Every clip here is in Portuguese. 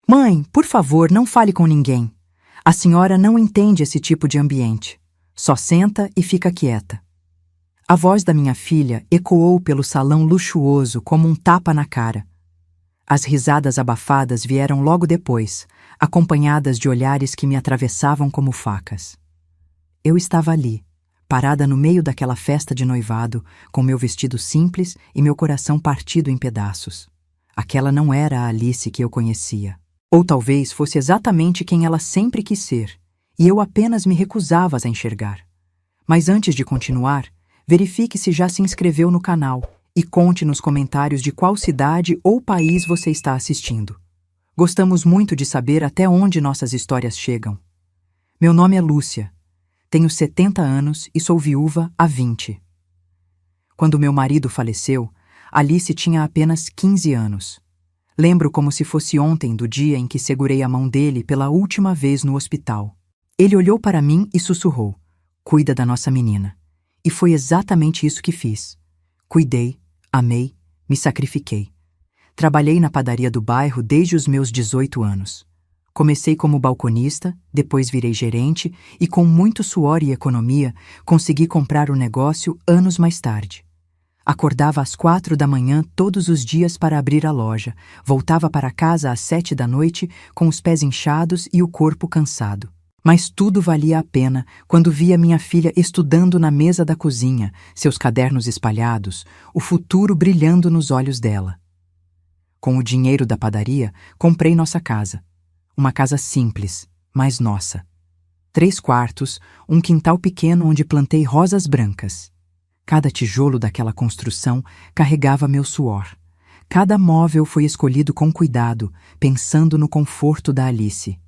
Mãe, por favor, não fale com ninguém. A senhora não entende esse tipo de ambiente. Só senta e fica quieta. A voz da minha filha ecoou pelo salão luxuoso como um tapa na cara. As risadas abafadas vieram logo depois, acompanhadas de olhares que me atravessavam como facas. Eu estava ali, parada no meio daquela festa de noivado, com meu vestido simples e meu coração partido em pedaços. Aquela não era a Alice que eu conhecia. Ou talvez fosse exatamente quem ela sempre quis ser, e eu apenas me recusava a enxergar. Mas antes de continuar, verifique se já se inscreveu no canal e conte nos comentários de qual cidade ou país você está assistindo. Gostamos muito de saber até onde nossas histórias chegam. Meu nome é Lúcia. Tenho 70 anos e sou viúva há 20. Quando meu marido faleceu, Alice tinha apenas 15 anos. Lembro como se fosse ontem do dia em que segurei a mão dele pela última vez no hospital. Ele olhou para mim e sussurrou: "Cuida da nossa menina." E foi exatamente isso que fiz. Cuidei, amei, me sacrifiquei. Trabalhei na padaria do bairro desde os meus 18 anos. Comecei como balconista, depois virei gerente e, com muito suor e economia, consegui comprar o negócio anos mais tarde. Acordava às 4 da manhã todos os dias para abrir a loja, voltava para casa às 7 da noite com os pés inchados e o corpo cansado. Mas tudo valia a pena quando via minha filha estudando na mesa da cozinha, seus cadernos espalhados, o futuro brilhando nos olhos dela. Com o dinheiro da padaria, comprei nossa casa. Uma casa simples, mas nossa. 3 quartos, um quintal pequeno onde plantei rosas brancas. Cada tijolo daquela construção carregava meu suor. Cada móvel foi escolhido com cuidado, pensando no conforto da Alice.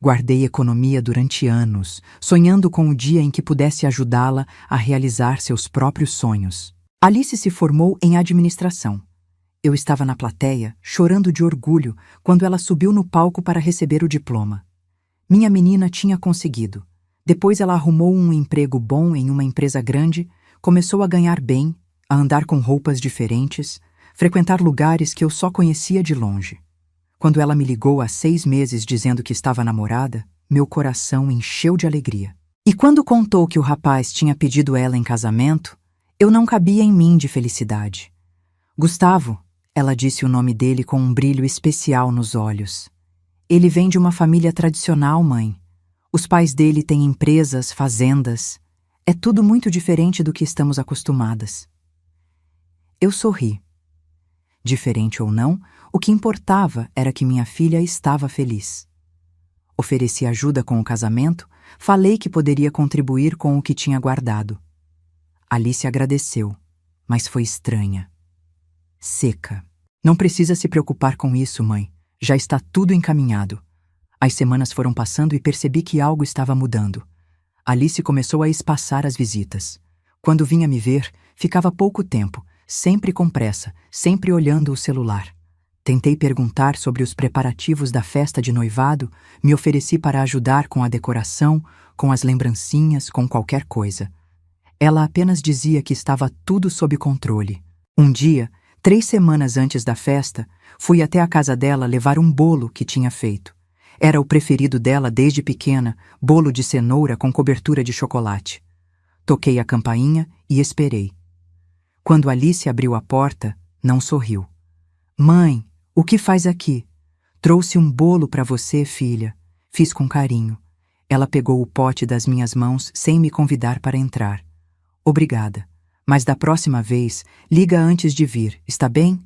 Guardei economia durante anos, sonhando com o dia em que pudesse ajudá-la a realizar seus próprios sonhos. Alice se formou em administração. Eu estava na plateia, chorando de orgulho, quando ela subiu no palco para receber o diploma. Minha menina tinha conseguido. Depois ela arrumou um emprego bom em uma empresa grande, começou a ganhar bem, a andar com roupas diferentes, frequentar lugares que eu só conhecia de longe. Quando ela me ligou há 6 meses dizendo que estava namorada, meu coração encheu de alegria. E quando contou que o rapaz tinha pedido ela em casamento, eu não cabia em mim de felicidade. Gustavo, ela disse o nome dele com um brilho especial nos olhos. Ele vem de uma família tradicional, mãe. Os pais dele têm empresas, fazendas. É tudo muito diferente do que estamos acostumadas. Eu sorri. Diferente ou não, o que importava era que minha filha estava feliz. Ofereci ajuda com o casamento, falei que poderia contribuir com o que tinha guardado. Alice agradeceu, mas foi estranha. Seca. Não precisa se preocupar com isso, mãe. Já está tudo encaminhado. As semanas foram passando e percebi que algo estava mudando. Alice começou a espaçar as visitas. Quando vinha me ver, ficava pouco tempo, sempre com pressa, sempre olhando o celular. Tentei perguntar sobre os preparativos da festa de noivado, me ofereci para ajudar com a decoração, com as lembrancinhas, com qualquer coisa. Ela apenas dizia que estava tudo sob controle. Um dia, 3 semanas antes da festa, fui até a casa dela levar um bolo que tinha feito. Era o preferido dela desde pequena, bolo de cenoura com cobertura de chocolate. Toquei a campainha e esperei. Quando Alice abriu a porta, não sorriu. "Mãe, o que faz aqui?" "Trouxe um bolo para você, filha." Fiz com carinho. Ela pegou o pote das minhas mãos sem me convidar para entrar. "Obrigada. Mas da próxima vez, liga antes de vir, está bem?"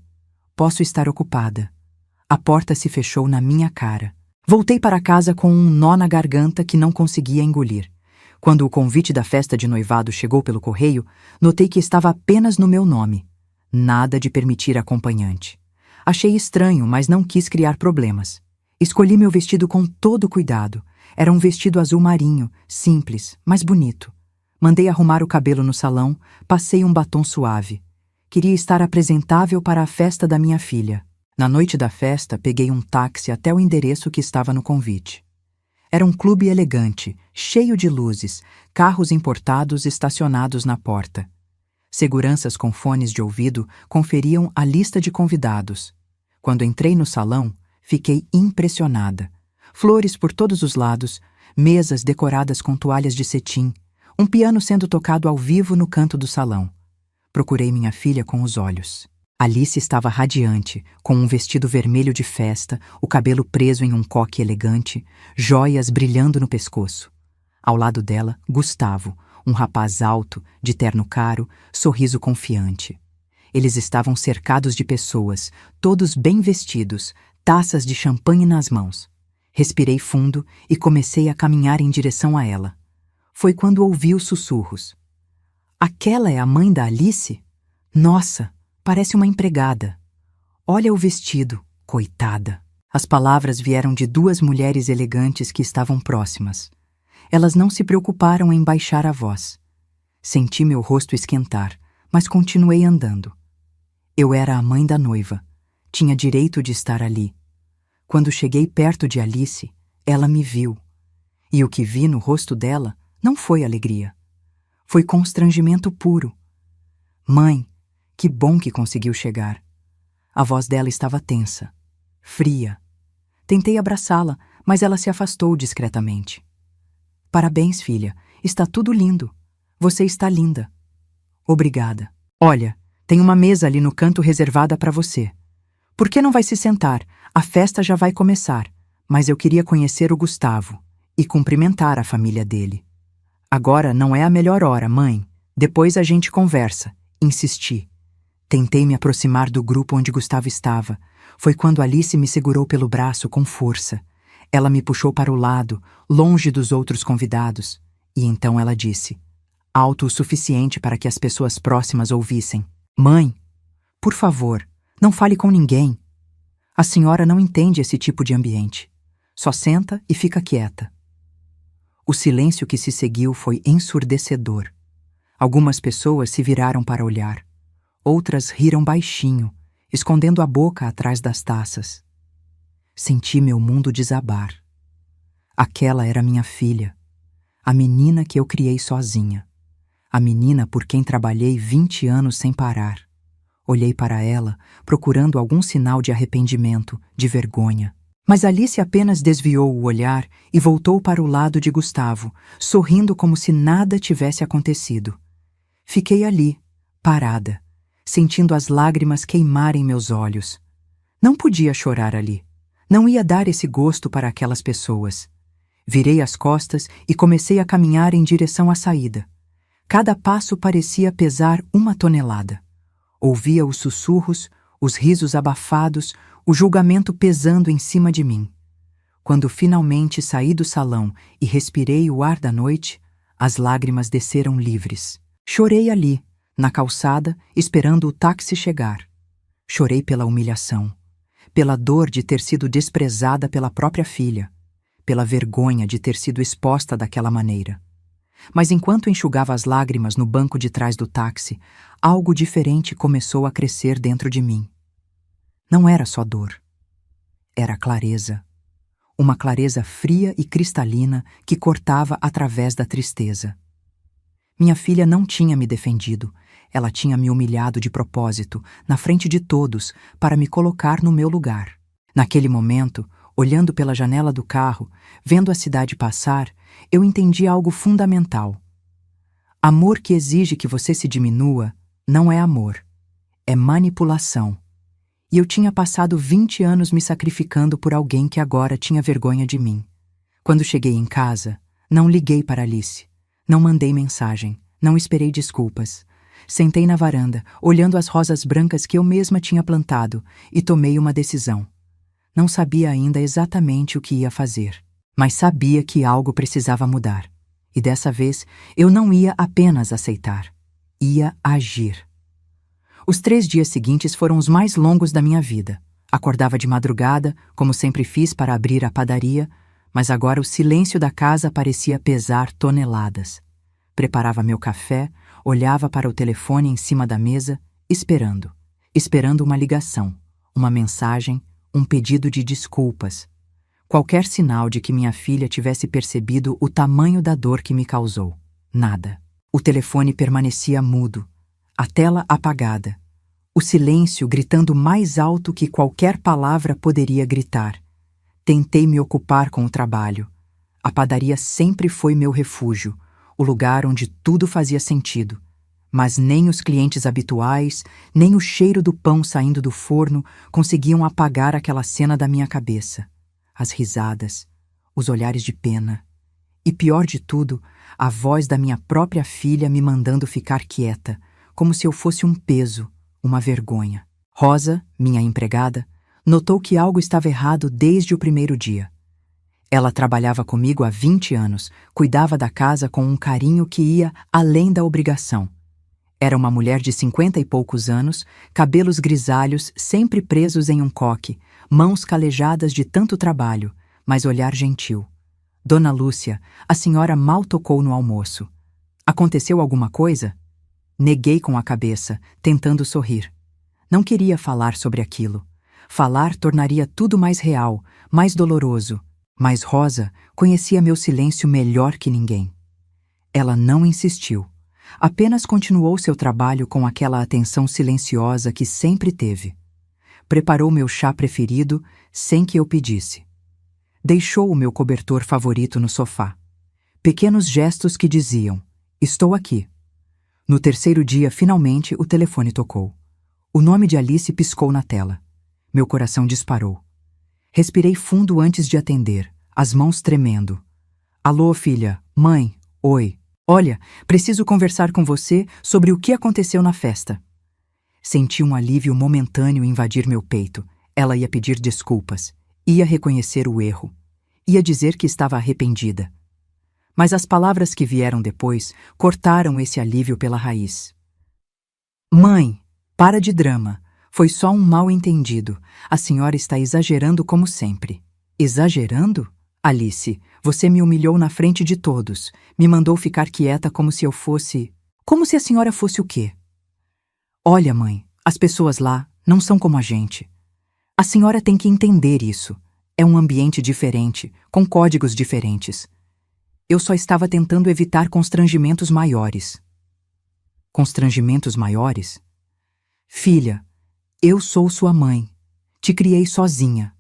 "Posso estar ocupada." A porta se fechou na minha cara. Voltei para casa com um nó na garganta que não conseguia engolir. Quando o convite da festa de noivado chegou pelo correio, notei que estava apenas no meu nome. Nada de permitir acompanhante. Achei estranho, mas não quis criar problemas. Escolhi meu vestido com todo cuidado. Era um vestido azul marinho, simples, mas bonito. Mandei arrumar o cabelo no salão, passei um batom suave. Queria estar apresentável para a festa da minha filha. Na noite da festa, peguei um táxi até o endereço que estava no convite. Era um clube elegante, cheio de luzes, carros importados estacionados na porta. Seguranças com fones de ouvido conferiam a lista de convidados. Quando entrei no salão, Fiquei impressionada. Flores por todos os lados, mesas decoradas com toalhas de cetim, um piano sendo tocado ao vivo no canto do salão. Procurei minha filha com os olhos. Alice estava radiante, com um vestido vermelho de festa, o cabelo preso em um coque elegante, joias brilhando no pescoço. Ao lado dela, Gustavo, um rapaz alto, de terno caro, sorriso confiante. Eles estavam cercados de pessoas, todos bem vestidos, taças de champanhe nas mãos. Respirei fundo e comecei a caminhar em direção a ela. Foi quando ouvi os sussurros. Aquela é a mãe da Alice? Nossa, parece uma empregada. Olha o vestido, coitada. As palavras vieram de duas mulheres elegantes que estavam próximas. Elas não se preocuparam em baixar a voz. Senti meu rosto esquentar, mas continuei andando. Eu era a mãe da noiva. Tinha direito de estar ali. Quando cheguei perto de Alice, ela me viu. E o que vi no rosto dela não foi alegria. Foi constrangimento puro. Mãe, que bom que conseguiu chegar. A voz dela estava tensa, fria. Tentei abraçá-la, mas ela se afastou discretamente. Parabéns, filha. Está tudo lindo. Você está linda. Obrigada. Olha, tem uma mesa ali no canto reservada para você. Por que não vai se sentar? A festa já vai começar, mas eu queria conhecer o Gustavo e cumprimentar a família dele. Agora não é a melhor hora, mãe. Depois a gente conversa. Insisti. Tentei me aproximar do grupo onde Gustavo estava. Foi quando Alice me segurou pelo braço com força. Ela me puxou para o lado, longe dos outros convidados. E então ela disse, alto o suficiente para que as pessoas próximas ouvissem. Mãe, por favor, não fale com ninguém. A senhora não entende esse tipo de ambiente. Só senta e fica quieta. O silêncio que se seguiu foi ensurdecedor. Algumas pessoas se viraram para olhar. Outras riram baixinho, escondendo a boca atrás das taças. Senti meu mundo desabar. Aquela era minha filha, a menina que eu criei sozinha, a menina por quem trabalhei 20 anos sem parar. Olhei para ela, procurando algum sinal de arrependimento, de vergonha. Mas Alice apenas desviou o olhar e voltou para o lado de Gustavo, sorrindo como se nada tivesse acontecido. Fiquei ali, parada, sentindo as lágrimas queimarem meus olhos. Não podia chorar ali. Não ia dar esse gosto para aquelas pessoas. Virei as costas e comecei a caminhar em direção à saída. Cada passo parecia pesar 1 tonelada. Ouvia os sussurros, os risos abafados, o julgamento pesando em cima de mim. Quando finalmente saí do salão e respirei o ar da noite, as lágrimas desceram livres. Chorei ali, na calçada, esperando o táxi chegar. Chorei pela humilhação, pela dor de ter sido desprezada pela própria filha, pela vergonha de ter sido exposta daquela maneira. Mas enquanto enxugava as lágrimas no banco de trás do táxi, algo diferente começou a crescer dentro de mim. Não era só dor. Era clareza. Uma clareza fria e cristalina que cortava através da tristeza. Minha filha não tinha me defendido. Ela tinha me humilhado de propósito, na frente de todos, para me colocar no meu lugar. Naquele momento, olhando pela janela do carro, vendo a cidade passar, eu entendi algo fundamental. Amor que exige que você se diminua não é amor, é manipulação. E eu tinha passado 20 anos me sacrificando por alguém que agora tinha vergonha de mim. Quando cheguei em casa, não liguei para Alice, não mandei mensagem, não esperei desculpas. Sentei na varanda, olhando as rosas brancas que eu mesma tinha plantado, e tomei uma decisão. Não sabia ainda exatamente o que ia fazer, mas sabia que algo precisava mudar. E dessa vez, eu não ia apenas aceitar, ia agir. Os 3 dias seguintes foram os mais longos da minha vida. Acordava de madrugada, como sempre fiz para abrir a padaria, mas agora o silêncio da casa parecia pesar toneladas. Preparava meu café, olhava para o telefone em cima da mesa, esperando uma ligação, uma mensagem, um pedido de desculpas. Qualquer sinal de que minha filha tivesse percebido o tamanho da dor que me causou. Nada. O telefone permanecia mudo, a tela apagada. O silêncio gritando mais alto que qualquer palavra poderia gritar. Tentei me ocupar com o trabalho. A padaria sempre foi meu refúgio, o lugar onde tudo fazia sentido. Mas nem os clientes habituais, nem o cheiro do pão saindo do forno conseguiam apagar aquela cena da minha cabeça. As risadas, os olhares de pena. E pior de tudo, a voz da minha própria filha me mandando ficar quieta, como se eu fosse um peso, uma vergonha. Rosa, minha empregada, notou que algo estava errado desde o primeiro dia. Ela trabalhava comigo há 20 anos, cuidava da casa com um carinho que ia além da obrigação. Era uma mulher de 50 e poucos anos, cabelos grisalhos sempre presos em um coque, mãos calejadas de tanto trabalho, mas olhar gentil. Dona Lúcia, a senhora mal tocou no almoço. Aconteceu alguma coisa? Neguei com a cabeça, tentando sorrir. Não queria falar sobre aquilo. Falar tornaria tudo mais real, mais doloroso. Mas Rosa conhecia meu silêncio melhor que ninguém. Ela não insistiu. Apenas continuou seu trabalho com aquela atenção silenciosa que sempre teve. Preparou meu chá preferido sem que eu pedisse. Deixou o meu cobertor favorito no sofá. Pequenos gestos que diziam: estou aqui. No terceiro dia, finalmente, o telefone tocou. O nome de Alice piscou na tela. Meu coração disparou. Respirei fundo antes de atender, as mãos tremendo. Alô, filha. Mãe. Oi. Olha, preciso conversar com você sobre o que aconteceu na festa. Senti um alívio momentâneo invadir meu peito. Ela ia pedir desculpas. Ia reconhecer o erro. Ia dizer que estava arrependida. Mas as palavras que vieram depois cortaram esse alívio pela raiz. Mãe, para de drama. Foi só um mal-entendido. A senhora está exagerando como sempre. Exagerando? Alice, você me humilhou na frente de todos. Me mandou ficar quieta como se eu fosse... Como se a senhora fosse o quê? Olha, mãe, as pessoas lá não são como a gente. A senhora tem que entender isso. É um ambiente diferente, com códigos diferentes. Eu só estava tentando evitar constrangimentos maiores. Constrangimentos maiores? Filha, eu sou sua mãe. Te criei sozinha.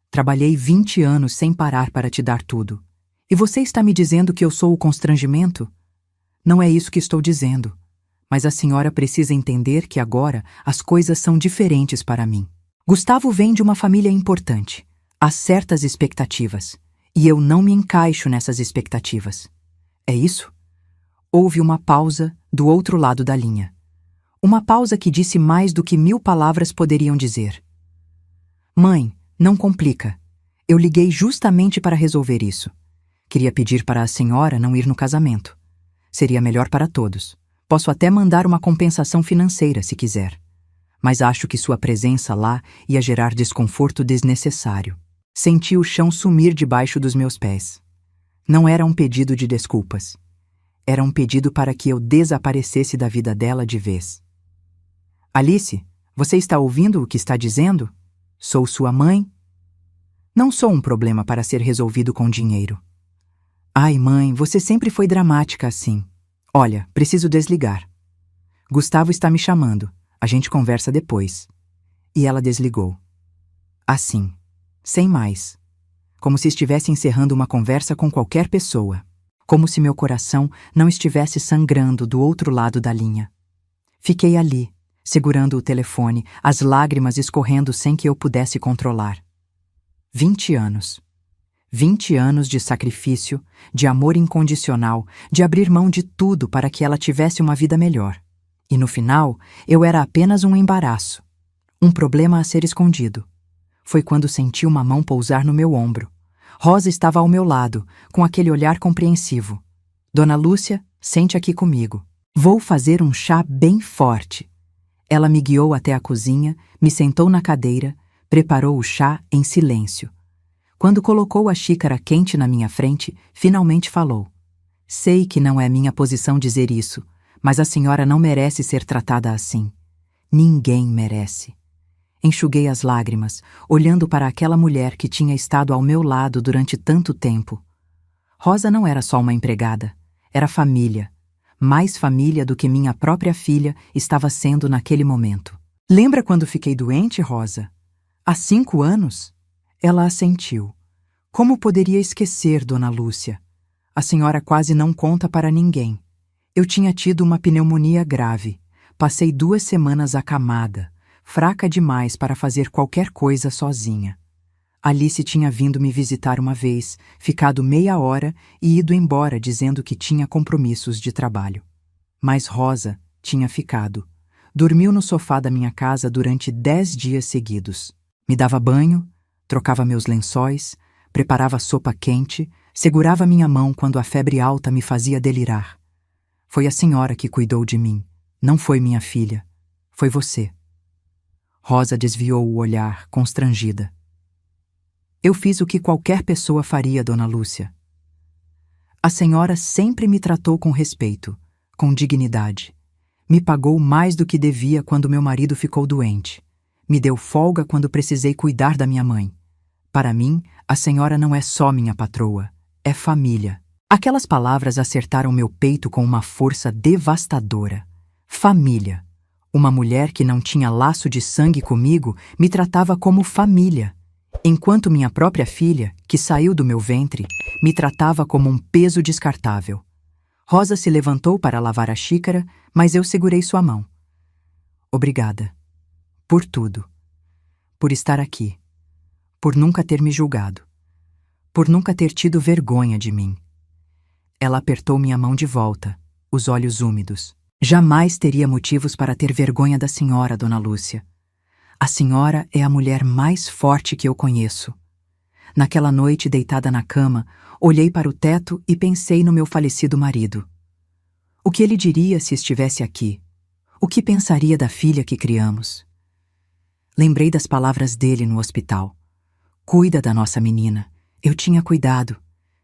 Trabalhei 20 anos sem parar para te dar tudo. E você está me dizendo que eu sou o constrangimento? Não é isso que estou dizendo. Mas a senhora precisa entender que agora as coisas são diferentes para mim. Gustavo vem de uma família importante. Há certas expectativas. E eu não me encaixo nessas expectativas. É isso? Houve uma pausa do outro lado da linha. Uma pausa que disse mais do que 1000 palavras poderiam dizer. Mãe, não complica. Eu liguei justamente para resolver isso. Queria pedir para a senhora não ir no casamento. Seria melhor para todos. Posso até mandar uma compensação financeira, se quiser. Mas acho que sua presença lá ia gerar desconforto desnecessário. Senti o chão sumir debaixo dos meus pés. Não era um pedido de desculpas. Era um pedido para que eu desaparecesse da vida dela de vez. Alice, você está ouvindo o que está dizendo? Sou sua mãe? Não sou um problema para ser resolvido com dinheiro. Ai, mãe, você sempre foi dramática assim. Olha, preciso desligar. Gustavo está me chamando. A gente conversa depois. E ela desligou. Assim, sem mais. Como se estivesse encerrando uma conversa com qualquer pessoa. Como se meu coração não estivesse sangrando do outro lado da linha. Fiquei ali, segurando o telefone, as lágrimas escorrendo sem que eu pudesse controlar. 20 anos. 20 anos de sacrifício, de amor incondicional, de abrir mão de tudo para que ela tivesse uma vida melhor. E no final, eu era apenas um embaraço. Um problema a ser escondido. Foi quando senti uma mão pousar no meu ombro. Rosa estava ao meu lado, com aquele olhar compreensivo. Dona Lúcia, sente aqui comigo. Vou fazer um chá bem forte. Ela me guiou até a cozinha, me sentou na cadeira, preparou o chá em silêncio. Quando colocou a xícara quente na minha frente, finalmente falou. Sei que não é minha posição dizer isso, mas a senhora não merece ser tratada assim. Ninguém merece. Enxuguei as lágrimas, olhando para aquela mulher que tinha estado ao meu lado durante tanto tempo. Rosa não era só uma empregada, era família. Mais família do que minha própria filha estava sendo naquele momento. Lembra quando fiquei doente, Rosa? Há 5 anos? Ela assentiu. Como poderia esquecer, Dona Lúcia? A senhora quase não conta para ninguém. Eu tinha tido uma pneumonia grave. Passei 2 semanas acamada, fraca demais para fazer qualquer coisa sozinha. Alice tinha vindo me visitar uma vez, ficado meia hora e ido embora dizendo que tinha compromissos de trabalho. Mas Rosa tinha ficado. Dormiu no sofá da minha casa durante 10 dias seguidos. Me dava banho, trocava meus lençóis, preparava sopa quente, segurava minha mão quando a febre alta me fazia delirar. Foi a senhora que cuidou de mim. Não foi minha filha. Foi você. Rosa desviou o olhar, constrangida. Eu fiz o que qualquer pessoa faria, Dona Lúcia. A senhora sempre me tratou com respeito, com dignidade. Me pagou mais do que devia quando meu marido ficou doente. Me deu folga quando precisei cuidar da minha mãe. Para mim, a senhora não é só minha patroa, é família. Aquelas palavras acertaram meu peito com uma força devastadora. Família. Uma mulher que não tinha laço de sangue comigo me tratava como família, enquanto minha própria filha, que saiu do meu ventre, me tratava como um peso descartável. Rosa se levantou para lavar a xícara, mas eu segurei sua mão. Obrigada. Por tudo. Por estar aqui. Por nunca ter me julgado. Por nunca ter tido vergonha de mim. Ela apertou minha mão de volta, os olhos úmidos. Jamais teria motivos para ter vergonha da senhora, Dona Lúcia. A senhora é a mulher mais forte que eu conheço. Naquela noite, deitada na cama, olhei para o teto e pensei no meu falecido marido. O que ele diria se estivesse aqui? O que pensaria da filha que criamos? Lembrei das palavras dele no hospital. Cuida da nossa menina. Eu tinha cuidado.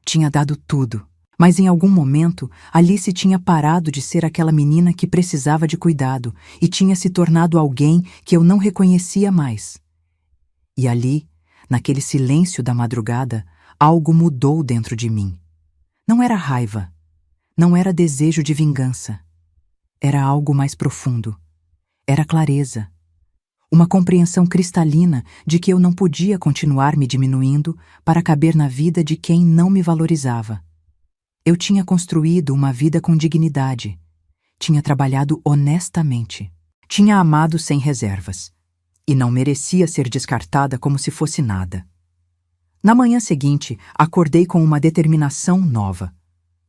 Tinha dado tudo. Mas em algum momento, Alice tinha parado de ser aquela menina que precisava de cuidado e tinha se tornado alguém que eu não reconhecia mais. E ali, naquele silêncio da madrugada, algo mudou dentro de mim. Não era raiva. Não era desejo de vingança. Era algo mais profundo. Era clareza. Uma compreensão cristalina de que eu não podia continuar me diminuindo para caber na vida de quem não me valorizava. Eu tinha construído uma vida com dignidade. Tinha trabalhado honestamente. Tinha amado sem reservas. E não merecia ser descartada como se fosse nada. Na manhã seguinte, acordei com uma determinação nova.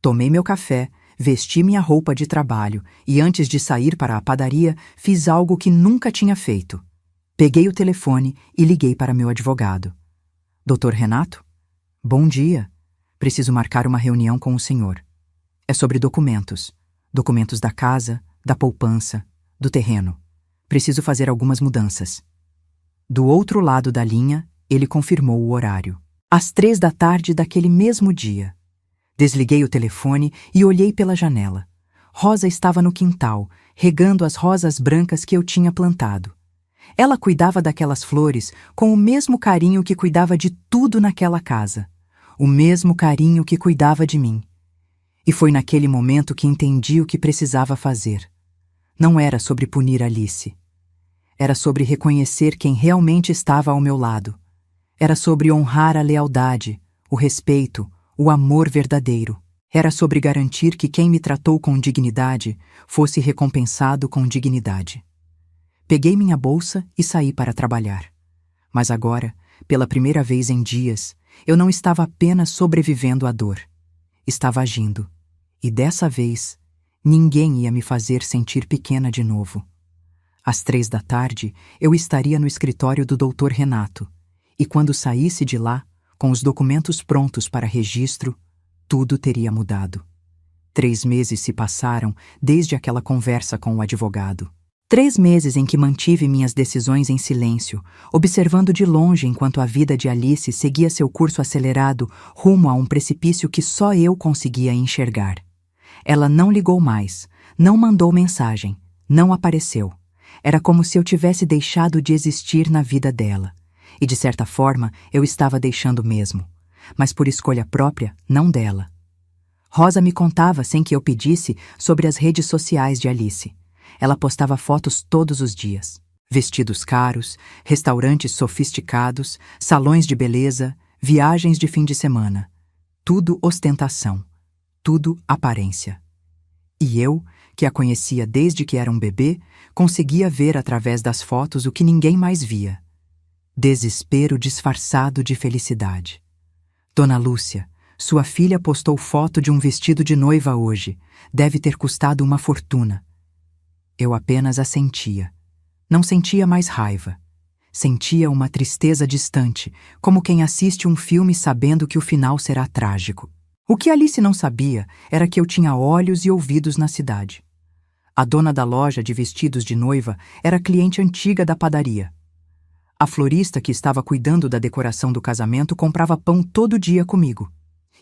Tomei meu café, vesti minha roupa de trabalho e, antes de sair para a padaria, fiz algo que nunca tinha feito. Peguei o telefone e liguei para meu advogado. Doutor Renato? Bom dia. Preciso marcar uma reunião com o senhor. É sobre documentos. Documentos da casa, da poupança, do terreno. Preciso fazer algumas mudanças. Do outro lado da linha, ele confirmou o horário. Às 3 da tarde daquele mesmo dia. Desliguei o telefone e olhei pela janela. Rosa estava no quintal, regando as rosas brancas que eu tinha plantado. Ela cuidava daquelas flores com o mesmo carinho que cuidava de tudo naquela casa. O mesmo carinho que cuidava de mim. E foi naquele momento que entendi o que precisava fazer. Não era sobre punir Alice. Era sobre reconhecer quem realmente estava ao meu lado. Era sobre honrar a lealdade, o respeito, o amor verdadeiro. Era sobre garantir que quem me tratou com dignidade fosse recompensado com dignidade. Peguei minha bolsa e saí para trabalhar. Mas agora, pela primeira vez em dias, eu não estava apenas sobrevivendo à dor. Estava agindo. E dessa vez, ninguém ia me fazer sentir pequena de novo. Às 3 da tarde, eu estaria no escritório do Dr. Renato. E quando saísse de lá, com os documentos prontos para registro, tudo teria mudado. 3 meses se passaram desde aquela conversa com o advogado. 3 meses em que mantive minhas decisões em silêncio, observando de longe enquanto a vida de Alice seguia seu curso acelerado rumo a um precipício que só eu conseguia enxergar. Ela não ligou mais, não mandou mensagem, não apareceu. Era como se eu tivesse deixado de existir na vida dela. E de certa forma, eu estava deixando mesmo. Mas por escolha própria, não dela. Rosa me contava, sem que eu pedisse, sobre as redes sociais de Alice. Ela postava fotos todos os dias. Vestidos caros, restaurantes sofisticados, salões de beleza, viagens de fim de semana. Tudo ostentação, tudo aparência. E eu, que a conhecia desde que era um bebê, conseguia ver através das fotos o que ninguém mais via. Desespero disfarçado de felicidade. Dona Lúcia, sua filha postou foto de um vestido de noiva hoje. Deve ter custado uma fortuna. Eu apenas assentia. Não sentia mais raiva. Sentia uma tristeza distante, como quem assiste um filme sabendo que o final será trágico. O que Alice não sabia era que eu tinha olhos e ouvidos na cidade. A dona da loja de vestidos de noiva era cliente antiga da padaria. A florista que estava cuidando da decoração do casamento comprava pão todo dia comigo.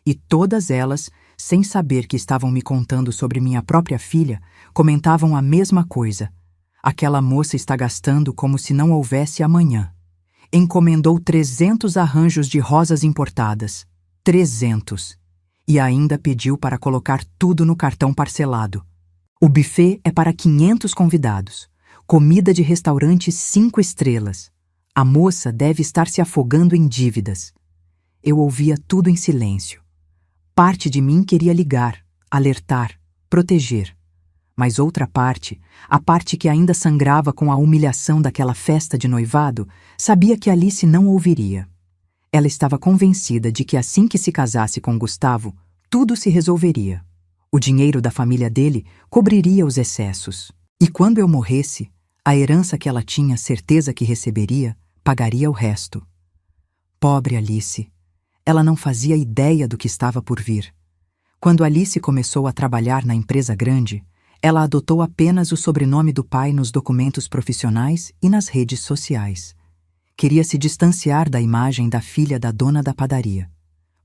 E todas elas, sem saber que estavam me contando sobre minha própria filha, comentavam a mesma coisa. Aquela moça está gastando como se não houvesse amanhã. Encomendou 300 arranjos de rosas importadas. 300. E ainda pediu para colocar tudo no cartão parcelado. O buffet é para 500 convidados. Comida de restaurante 5 estrelas. A moça deve estar se afogando em dívidas. Eu ouvia tudo em silêncio. Parte de mim queria ligar, alertar, proteger. Mas outra parte, a parte que ainda sangrava com a humilhação daquela festa de noivado, sabia que Alice não ouviria. Ela estava convencida de que assim que se casasse com Gustavo, tudo se resolveria. O dinheiro da família dele cobriria os excessos. E quando eu morresse, a herança que ela tinha certeza que receberia, pagaria o resto. Pobre Alice. Ela não fazia ideia do que estava por vir. Quando Alice começou a trabalhar na empresa grande, ela adotou apenas o sobrenome do pai nos documentos profissionais e nas redes sociais. Queria se distanciar da imagem da filha da dona da padaria.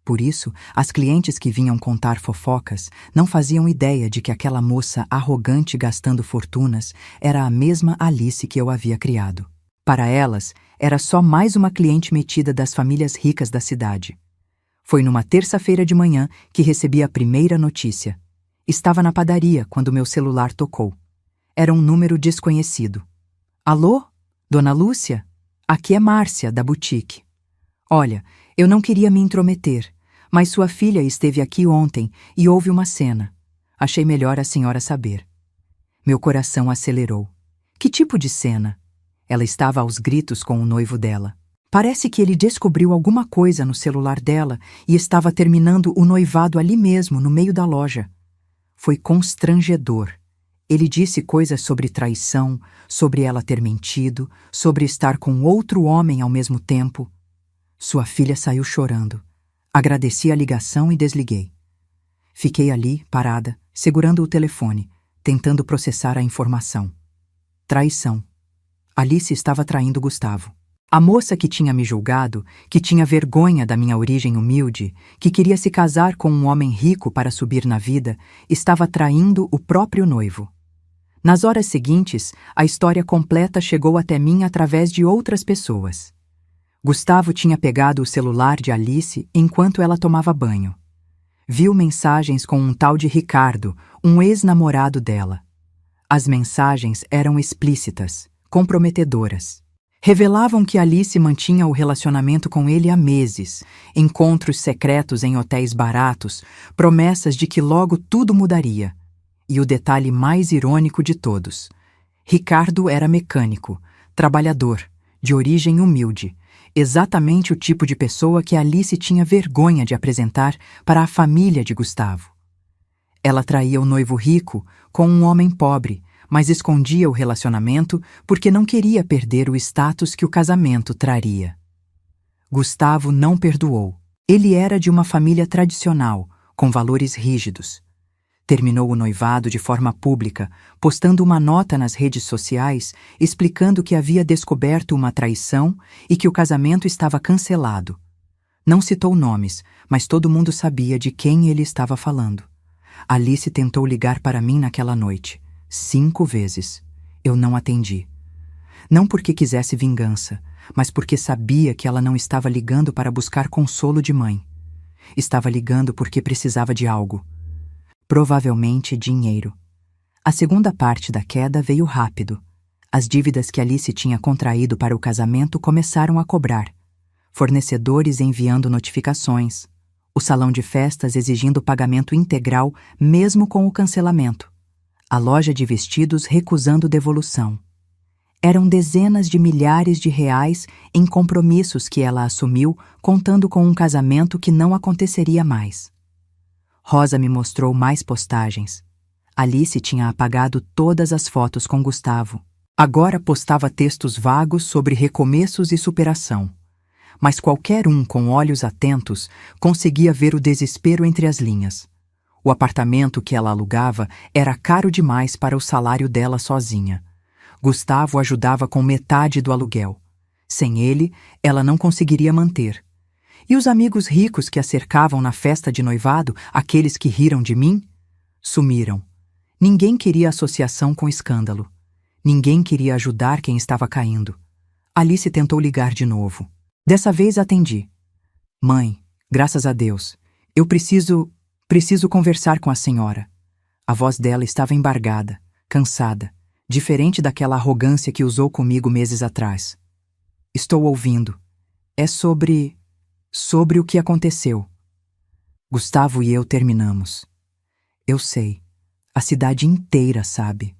Por isso, as clientes que vinham contar fofocas não faziam ideia de que aquela moça arrogante gastando fortunas era a mesma Alice que eu havia criado. Para elas, era só mais uma cliente metida das famílias ricas da cidade. Foi numa terça-feira de manhã que recebi a primeira notícia. Estava na padaria quando meu celular tocou. Era um número desconhecido. Alô? Dona Lúcia? Aqui é Márcia, da boutique. Olha, eu não queria me intrometer, mas sua filha esteve aqui ontem e houve uma cena. Achei melhor a senhora saber. Meu coração acelerou. Que tipo de cena? Ela estava aos gritos com o noivo dela. Parece que ele descobriu alguma coisa no celular dela e estava terminando o noivado ali mesmo, no meio da loja. Foi constrangedor. Ele disse coisas sobre traição, sobre ela ter mentido, sobre estar com outro homem ao mesmo tempo. Sua filha saiu chorando. Agradeci a ligação e desliguei. Fiquei ali, parada, segurando o telefone, tentando processar a informação. Traição. Alice estava traindo Gustavo. A moça que tinha me julgado, que tinha vergonha da minha origem humilde, que queria se casar com um homem rico para subir na vida, estava traindo o próprio noivo. Nas horas seguintes, a história completa chegou até mim através de outras pessoas. Gustavo tinha pegado o celular de Alice enquanto ela tomava banho. Viu mensagens com um tal de Ricardo, um ex-namorado dela. As mensagens eram explícitas, comprometedoras. Revelavam que Alice mantinha o relacionamento com ele há meses, encontros secretos em hotéis baratos, promessas de que logo tudo mudaria. E o detalhe mais irônico de todos: Ricardo era mecânico, trabalhador, de origem humilde, exatamente o tipo de pessoa que Alice tinha vergonha de apresentar para a família de Gustavo. Ela traía o noivo rico com um homem pobre, mas escondia o relacionamento porque não queria perder o status que o casamento traria. Gustavo não perdoou. Ele era de uma família tradicional, com valores rígidos. Terminou o noivado de forma pública, postando uma nota nas redes sociais explicando que havia descoberto uma traição e que o casamento estava cancelado. Não citou nomes, mas todo mundo sabia de quem ele estava falando. Alice tentou ligar para mim naquela noite. 5 vezes. Eu não atendi. Não porque quisesse vingança, mas porque sabia que ela não estava ligando para buscar consolo de mãe. Estava ligando porque precisava de algo. Provavelmente dinheiro. A segunda parte da queda veio rápido. As dívidas que Alice tinha contraído para o casamento começaram a cobrar. Fornecedores enviando notificações. O salão de festas exigindo pagamento integral mesmo com o cancelamento. A loja de vestidos recusando devolução. Eram dezenas de milhares de reais em compromissos que ela assumiu, contando com um casamento que não aconteceria mais. Rosa me mostrou mais postagens. Alice tinha apagado todas as fotos com Gustavo. Agora postava textos vagos sobre recomeços e superação. Mas qualquer um com olhos atentos conseguia ver o desespero entre as linhas. O apartamento que ela alugava era caro demais para o salário dela sozinha. Gustavo ajudava com metade do aluguel. Sem ele, ela não conseguiria manter. E os amigos ricos que a cercavam na festa de noivado, aqueles que riram de mim? Sumiram. Ninguém queria associação com escândalo. Ninguém queria ajudar quem estava caindo. Alice tentou ligar de novo. Dessa vez atendi. Mãe, graças a Deus, eu preciso conversar com a senhora. A voz dela estava embargada, cansada, diferente daquela arrogância que usou comigo meses atrás. Estou ouvindo. É sobre o que aconteceu. Gustavo e eu terminamos. Eu sei. A cidade inteira sabe.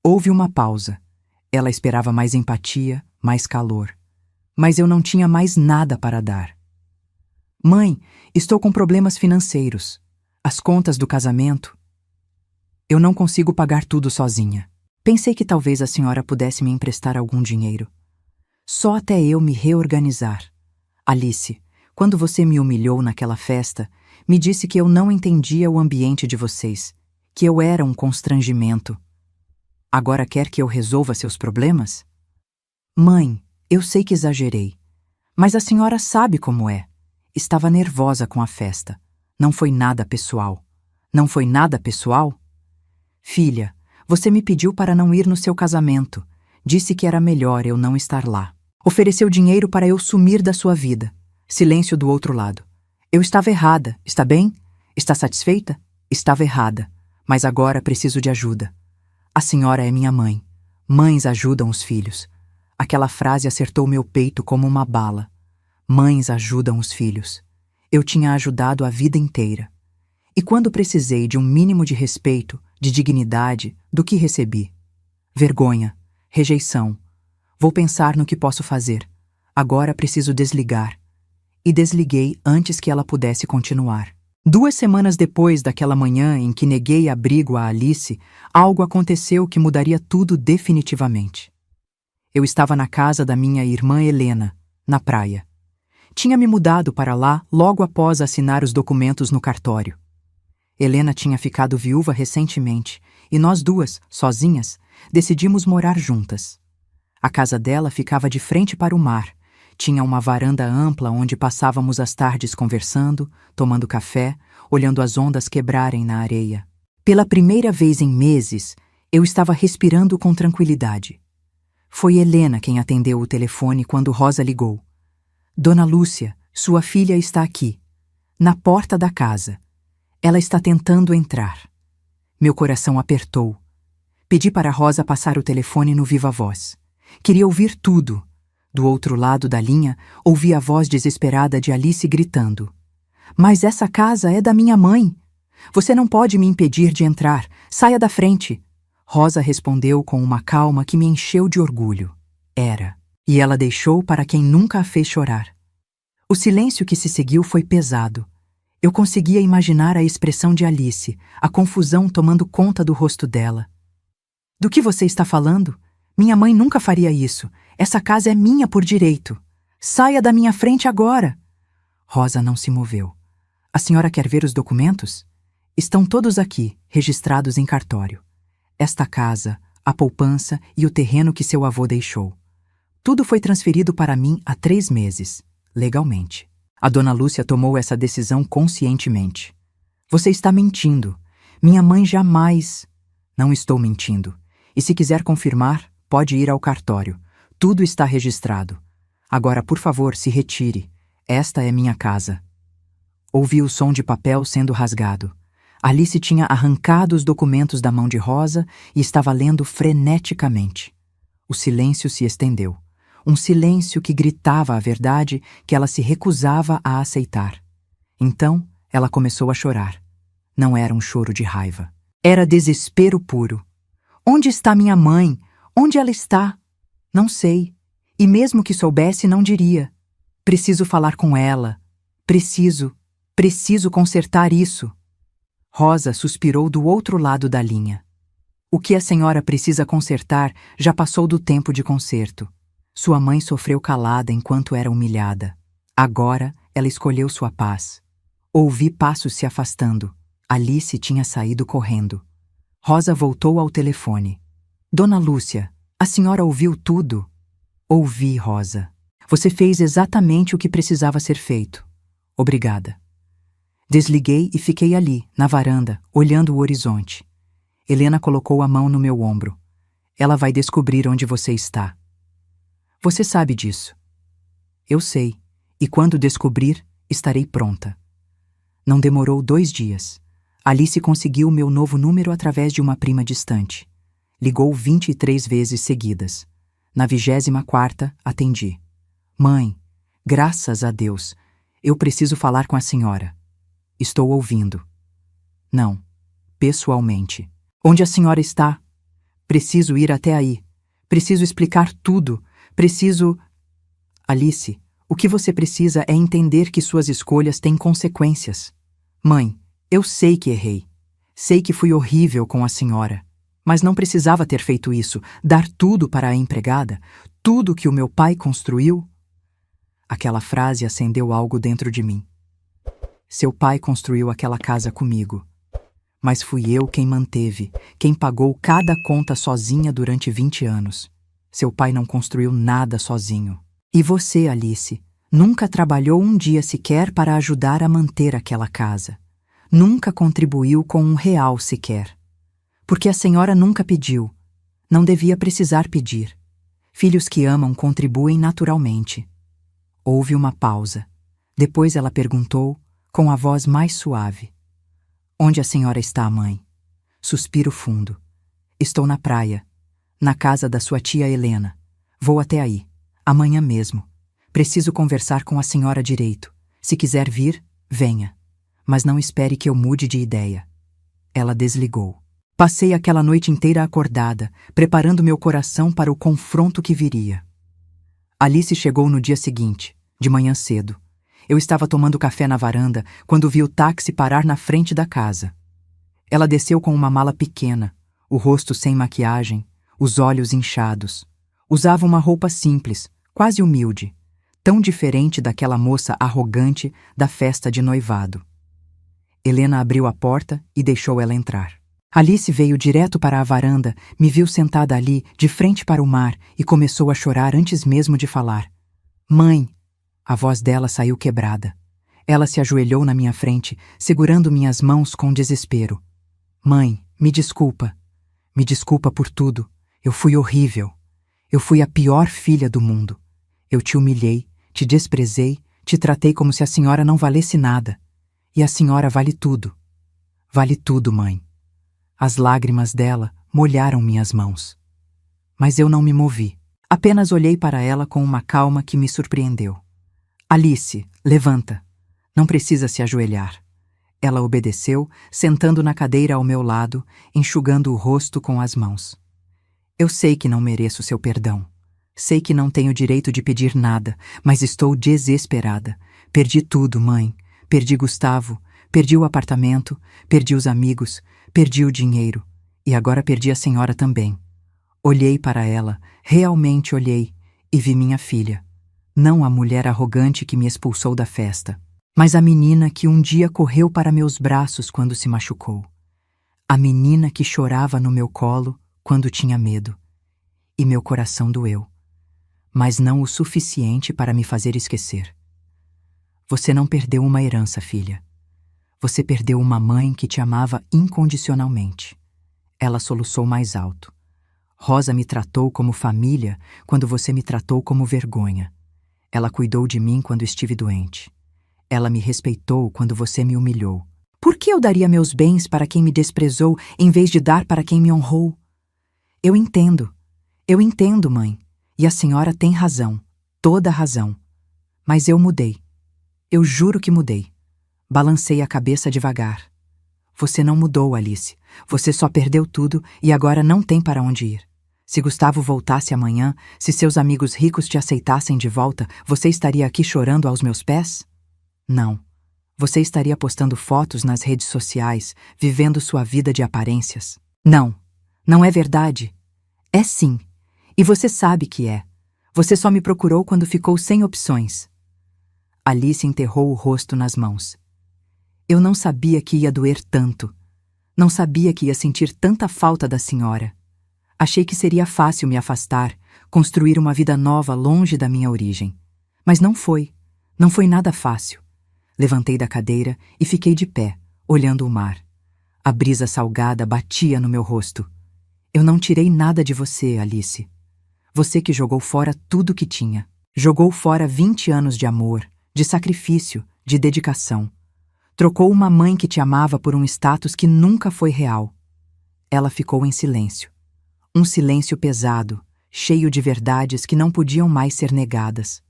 Houve uma pausa. Ela esperava mais empatia, mais calor. Mas eu não tinha mais nada para dar. Mãe, estou com problemas financeiros. As contas do casamento. Eu não consigo pagar tudo sozinha. Pensei que talvez a senhora pudesse me emprestar algum dinheiro. Só até eu me reorganizar. Alice, quando você me humilhou naquela festa, me disse que eu não entendia o ambiente de vocês, que eu era um constrangimento. Agora quer que eu resolva seus problemas? Mãe, eu sei que exagerei, mas a senhora sabe como é. Estava nervosa com a festa. Não foi nada pessoal. Não foi nada pessoal? Filha, você me pediu para não ir no seu casamento. Disse que era melhor eu não estar lá. Ofereceu dinheiro para eu sumir da sua vida. Silêncio do outro lado. Eu estava errada, está bem? Está satisfeita? Estava errada, mas agora preciso de ajuda. A senhora é minha mãe. Mães ajudam os filhos. Aquela frase acertou meu peito como uma bala. Mães ajudam os filhos. Eu tinha ajudado a vida inteira. E quando precisei de um mínimo de respeito, de dignidade, do que recebi? Vergonha, rejeição. Vou pensar no que posso fazer. Agora preciso desligar. E desliguei antes que ela pudesse continuar. 2 semanas depois daquela manhã em que neguei abrigo a Alice, algo aconteceu que mudaria tudo definitivamente. Eu estava na casa da minha irmã Helena, na praia. Tinha me mudado para lá logo após assinar os documentos no cartório. Helena tinha ficado viúva recentemente e nós duas, sozinhas, decidimos morar juntas. A casa dela ficava de frente para o mar. Tinha uma varanda ampla onde passávamos as tardes conversando, tomando café, olhando as ondas quebrarem na areia. Pela primeira vez em meses, eu estava respirando com tranquilidade. Foi Helena quem atendeu o telefone quando Rosa ligou. Dona Lúcia, sua filha está aqui, na porta da casa. Ela está tentando entrar. Meu coração apertou. Pedi para Rosa passar o telefone no viva voz. Queria ouvir tudo. Do outro lado da linha, ouvi a voz desesperada de Alice gritando. Mas essa casa é da minha mãe. Você não pode me impedir de entrar. Saia da frente. Rosa respondeu com uma calma que me encheu de orgulho. Era. E ela deixou para quem nunca a fez chorar. O silêncio que se seguiu foi pesado. Eu conseguia imaginar a expressão de Alice, a confusão tomando conta do rosto dela. Do que você está falando? Minha mãe nunca faria isso. Essa casa é minha por direito. Saia da minha frente agora. Rosa não se moveu. A senhora quer ver os documentos? Estão todos aqui, registrados em cartório. Esta casa, a poupança e o terreno que seu avô deixou. Tudo foi transferido para mim há 3 meses, legalmente. A dona Lúcia tomou essa decisão conscientemente. Você está mentindo. Minha mãe jamais... Não estou mentindo. E se quiser confirmar, pode ir ao cartório. Tudo está registrado. Agora, por favor, se retire. Esta é minha casa. Ouvi o som de papel sendo rasgado. Alice tinha arrancado os documentos da mão de Rosa e estava lendo freneticamente. O silêncio se estendeu. Um silêncio que gritava a verdade que ela se recusava a aceitar. Então, ela começou a chorar. Não era um choro de raiva. Era desespero puro. Onde está minha mãe? Onde ela está? Não sei. E mesmo que soubesse, não diria. Preciso falar com ela. Preciso consertar isso. Rosa suspirou do outro lado da linha. O que a senhora precisa consertar já passou do tempo de conserto. Sua mãe sofreu calada enquanto era humilhada. Agora ela escolheu sua paz. Ouvi passos se afastando. Alice tinha saído correndo. Rosa voltou ao telefone. Dona Lúcia, a senhora ouviu tudo? Ouvi, Rosa. Você fez exatamente o que precisava ser feito. Obrigada. Desliguei e fiquei ali, na varanda, olhando o horizonte. Helena colocou a mão no meu ombro. Ela vai descobrir onde você está. Você sabe disso. Eu sei, e quando descobrir, estarei pronta. Não demorou 2 dias. Alice conseguiu meu novo número através de uma prima distante. Ligou 23 vezes seguidas. Na 24ª, atendi. Mãe, graças a Deus, eu preciso falar com a senhora. Estou ouvindo. Não, pessoalmente. Onde a senhora está? Preciso ir até aí. Preciso explicar tudo. Preciso... Alice, o que você precisa é entender que suas escolhas têm consequências. Mãe, eu sei que errei. Sei que fui horrível com a senhora. Mas não precisava ter feito isso, dar tudo para a empregada, tudo que o meu pai construiu. Aquela frase acendeu algo dentro de mim. Seu pai construiu aquela casa comigo. Mas fui eu quem manteve, quem pagou cada conta sozinha durante 20 anos. Seu pai não construiu nada sozinho. E você, Alice, nunca trabalhou um dia sequer para ajudar a manter aquela casa. Nunca contribuiu com R$1 sequer. Porque a senhora nunca pediu. Não devia precisar pedir. Filhos que amam contribuem naturalmente. Houve uma pausa. Depois ela perguntou, com a voz mais suave. Onde a senhora está, mãe? Suspiro fundo. Estou na praia, na casa da sua tia Helena. Vou até aí, amanhã mesmo. Preciso conversar com a senhora direito. Se quiser vir, venha. Mas não espere que eu mude de ideia. Ela desligou. Passei aquela noite inteira acordada, preparando meu coração para o confronto que viria. Alice chegou no dia seguinte, de manhã cedo. Eu estava tomando café na varanda quando vi o táxi parar na frente da casa. Ela desceu com uma mala pequena, o rosto sem maquiagem, os olhos inchados. Usava uma roupa simples, quase humilde, tão diferente daquela moça arrogante da festa de noivado. Helena abriu a porta e deixou ela entrar. Alice veio direto para a varanda, me viu sentada ali, de frente para o mar, e começou a chorar antes mesmo de falar. Mãe! A voz dela saiu quebrada. Ela se ajoelhou na minha frente, segurando minhas mãos com desespero. Mãe, me desculpa. Me desculpa por tudo. Eu fui horrível. Eu fui a pior filha do mundo. Eu te humilhei, te desprezei, te tratei como se a senhora não valesse nada. E a senhora vale tudo. Vale tudo, mãe. As lágrimas dela molharam minhas mãos. Mas eu não me movi. Apenas olhei para ela com uma calma que me surpreendeu. Alice, levanta. Não precisa se ajoelhar. Ela obedeceu, sentando na cadeira ao meu lado, enxugando o rosto com as mãos. Eu sei que não mereço seu perdão. Sei que não tenho direito de pedir nada, mas estou desesperada. Perdi tudo, mãe. Perdi Gustavo, perdi o apartamento, perdi os amigos, perdi o dinheiro. E agora perdi a senhora também. Olhei para ela, realmente olhei, e vi minha filha. Não a mulher arrogante que me expulsou da festa, mas a menina que um dia correu para meus braços quando se machucou. A menina que chorava no meu colo quando tinha medo. E meu coração doeu. Mas não o suficiente para me fazer esquecer. Você não perdeu uma herança, filha. Você perdeu uma mãe que te amava incondicionalmente. Ela soluçou mais alto. Rosa me tratou como família quando você me tratou como vergonha. Ela cuidou de mim quando estive doente. Ela me respeitou quando você me humilhou. Por que eu daria meus bens para quem me desprezou em vez de dar para quem me honrou? Eu entendo. Eu entendo, mãe, e a senhora tem razão, toda razão. Mas eu mudei. Eu juro que mudei. Balancei a cabeça devagar. Você não mudou, Alice. Você só perdeu tudo e agora não tem para onde ir. Se Gustavo voltasse amanhã, se seus amigos ricos te aceitassem de volta, você estaria aqui chorando aos meus pés? Não. Você estaria postando fotos nas redes sociais, vivendo sua vida de aparências. Não. Não é verdade. É sim. E você sabe que é. Você só me procurou quando ficou sem opções. Alice enterrou o rosto nas mãos. Eu não sabia que ia doer tanto. Não sabia que ia sentir tanta falta da senhora. Achei que seria fácil me afastar, construir uma vida nova longe da minha origem. Mas não foi. Não foi nada fácil. Levantei da cadeira e fiquei de pé, olhando o mar. A brisa salgada batia no meu rosto. Eu não tirei nada de você, Alice. Você que jogou fora tudo que tinha. Jogou fora 20 anos de amor, de sacrifício, de dedicação. Trocou uma mãe que te amava por um status que nunca foi real. Ela ficou em silêncio. Um silêncio pesado, cheio de verdades que não podiam mais ser negadas.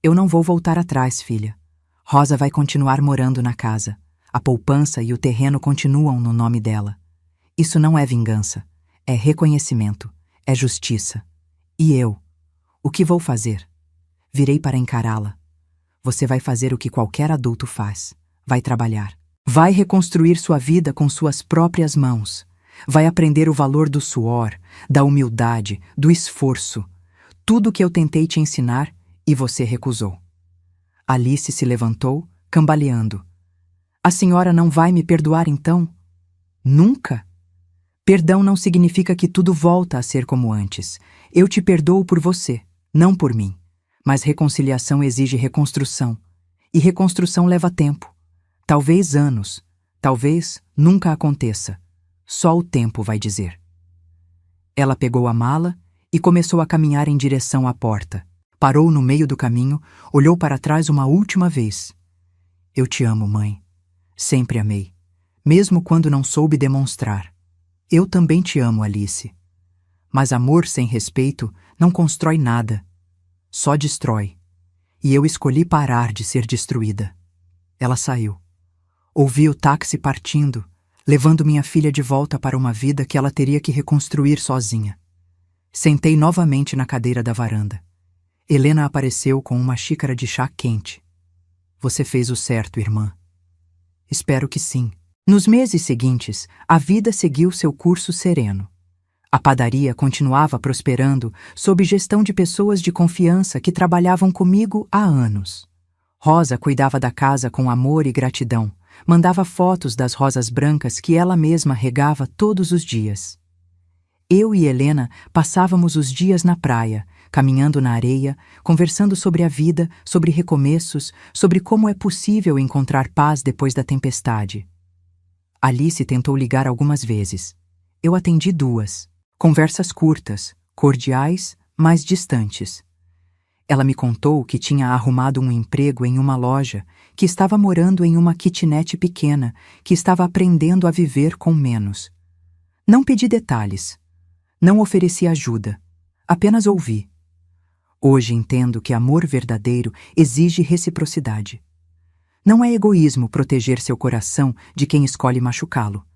Eu não vou voltar atrás, filha. Rosa vai continuar morando na casa. A poupança e o terreno continuam no nome dela. Isso não é vingança. É reconhecimento. É justiça. E eu? O que vou fazer? Virei para encará-la. Você vai fazer o que qualquer adulto faz. Vai trabalhar. Vai reconstruir sua vida com suas próprias mãos. Vai aprender o valor do suor, da humildade, do esforço. Tudo que eu tentei te ensinar e você recusou. Alice se levantou, cambaleando. A senhora não vai me perdoar então? Nunca? Perdão não significa que tudo volta a ser como antes. Eu te perdoo por você, não por mim. Mas reconciliação exige reconstrução. E reconstrução leva tempo. Talvez anos. Talvez nunca aconteça. Só o tempo vai dizer. Ela pegou a mala e começou a caminhar em direção à porta. Parou no meio do caminho, olhou para trás uma última vez. Eu te amo, mãe. Sempre amei. Mesmo quando não soube demonstrar. Eu também te amo, Alice. Mas amor sem respeito não constrói nada. Só destrói. E eu escolhi parar de ser destruída. Ela saiu. Ouvi o táxi partindo, levando minha filha de volta para uma vida que ela teria que reconstruir sozinha. Sentei novamente na cadeira da varanda. Helena apareceu com uma xícara de chá quente. Você fez o certo, irmã. Espero que sim. Nos meses seguintes, a vida seguiu seu curso sereno. A padaria continuava prosperando sob gestão de pessoas de confiança que trabalhavam comigo há anos. Rosa cuidava da casa com amor e gratidão, mandava fotos das rosas brancas que ela mesma regava todos os dias. Eu e Helena passávamos os dias na praia, caminhando na areia, conversando sobre a vida, sobre recomeços, sobre como é possível encontrar paz depois da tempestade. Alice tentou ligar algumas vezes. Eu atendi 2. Conversas curtas, cordiais, mas distantes. Ela me contou que tinha arrumado um emprego em uma loja, que estava morando em uma kitnet pequena, que estava aprendendo a viver com menos. Não pedi detalhes. Não ofereci ajuda. Apenas ouvi. Hoje entendo que amor verdadeiro exige reciprocidade. Não é egoísmo proteger seu coração de quem escolhe machucá-lo.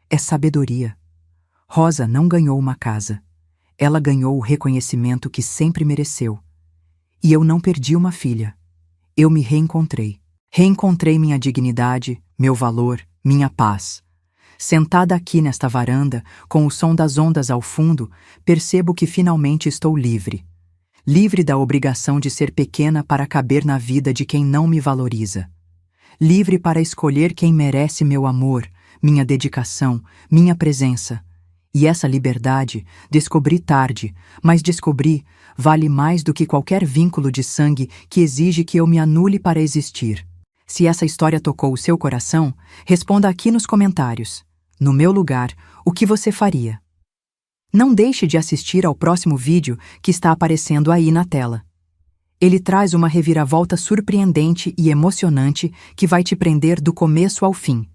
É sabedoria. Rosa não ganhou uma casa. Ela ganhou o reconhecimento que sempre mereceu. E eu não perdi uma filha. Eu me reencontrei. Reencontrei minha dignidade, meu valor, minha paz. Sentada aqui nesta varanda, com o som das ondas ao fundo, percebo que finalmente estou livre. Livre da obrigação de ser pequena para caber na vida de quem não me valoriza. Livre para escolher quem merece meu amor, minha dedicação, minha presença. E essa liberdade, descobri tarde, mas descobri, vale mais do que qualquer vínculo de sangue que exige que eu me anule para existir. Se essa história tocou o seu coração, responda aqui nos comentários. No meu lugar, o que você faria? Não deixe de assistir ao próximo vídeo que está aparecendo aí na tela. Ele traz uma reviravolta surpreendente e emocionante que vai te prender do começo ao fim.